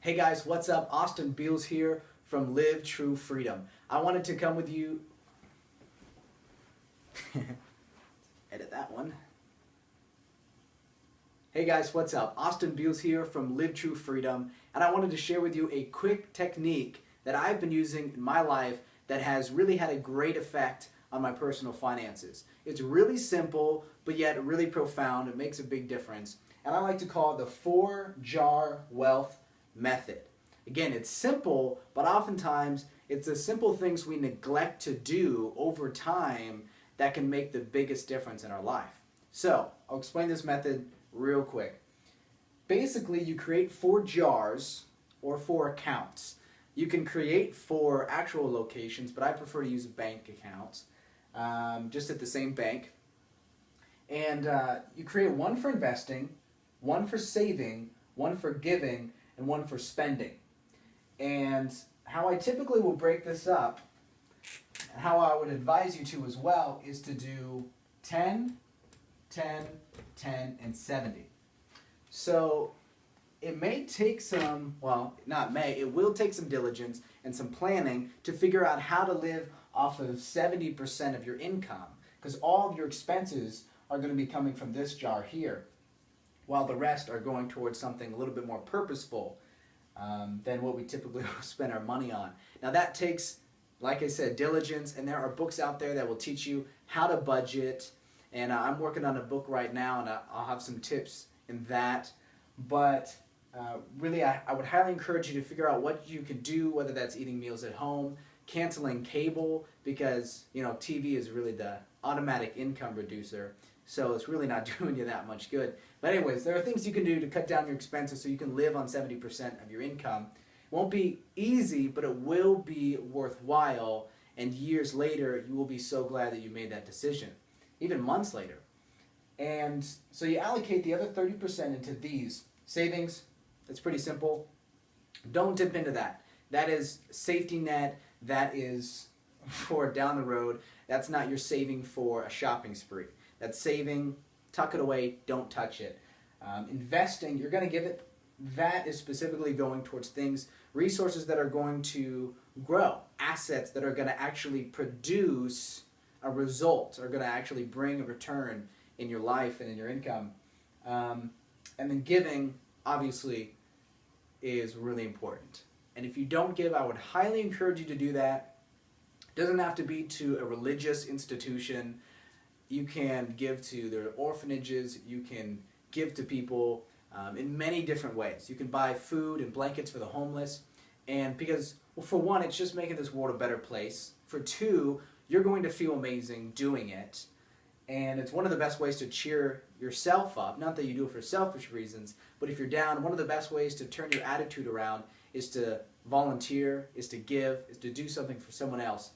Hey guys, what's up? Austin Beals here from Live True Freedom. I wanted to come with you. Edit that one. Hey guys, what's up? Austin Beals here from Live True Freedom, and I wanted to share with you a quick technique that I've been using in my life that has really had a great effect on my personal finances. It's really simple, but yet really profound. It makes a big difference, and I like to call it the 4-jar wealth method. Again, it's simple, but oftentimes it's the simple things we neglect to do over time that can make the biggest difference in our life. So, I'll explain this method real quick. Basically, you create 4 jars or 4 accounts. You can create 4 actual locations, but I prefer to use bank accounts, just at the same bank. And you create one for investing, one for saving, one for giving, and one for spending. And how I typically will break this up, and how I would advise you to as well, is to do 10, 10, 10, and 70. So it may take some, well, not may, it will take some diligence and some planning to figure out how to live off of 70% of your income, because all of your expenses are going to be coming from this jar here, while the rest are going towards something a little bit more purposeful than what we typically spend our money on. Now that takes, like I said, diligence, and there are books out there that will teach you how to budget, and I'm working on a book right now, and I'll have some tips in that. But really, I would highly encourage you to figure out what you can do, whether that's eating meals at home, canceling cable, because TV is really the automatic income reducer, so it's really not doing you that much good. But anyways, there are things you can do to cut down your expenses so you can live on 70% of your income. It won't be easy, but it will be worthwhile, and years later you will be so glad that you made that decision, even months later. And so you allocate the other 30% into these. Savings, it's pretty simple. Don't dip into that. That is safety net. That is for down the road. That's not your saving for a shopping spree. That's saving, tuck it away, don't touch it. Investing, you're going to give it, that is specifically going towards things, resources that are going to grow, assets that are going to actually produce a result, are going to actually bring a return in your life and in your income. And then giving, obviously, is really important. And if you don't give, I would highly encourage you to do that. It doesn't have to be to a religious institution. You can give to their orphanages. You can give to people in many different ways. You can buy food and blankets for the homeless. And because, well, for one, it's just making this world a better place. For two, you're going to feel amazing doing it. And it's one of the best ways to cheer yourself up. Not that you do it for selfish reasons, but if you're down, one of the best ways to turn your attitude around is to volunteer, is to give, is to do something for someone else.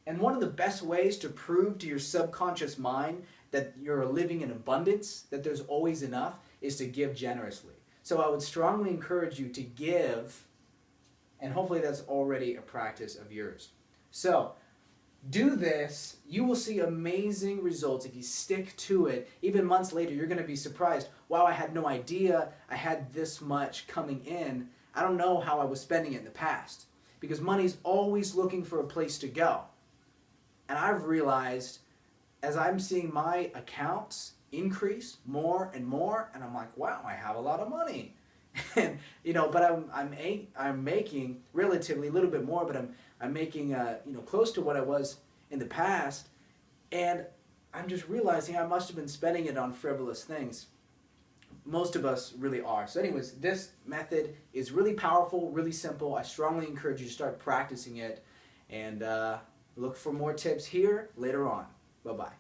And one of the best ways to prove to your subconscious mind that you're living in abundance, that there's always enough, is to give generously. So I would strongly encourage you to give, and hopefully that's already a practice of yours. So do this. You will see amazing results if you stick to it. Even months later, you're going to be surprised. Wow, I had no idea I had this much coming in. I don't know how I was spending it in the past, because money's always looking for a place to go. And I've realized, as I'm seeing my accounts increase more and more, and I'm like, wow, I have a lot of money. And but I'm making relatively a little bit more, but I'm making close to what I was in the past, and I'm just realizing I must have been spending it on frivolous things. Most of us really are. So anyways, this method is really powerful, really simple. I strongly encourage you to start practicing it, and look for more tips here later on. Bye-bye.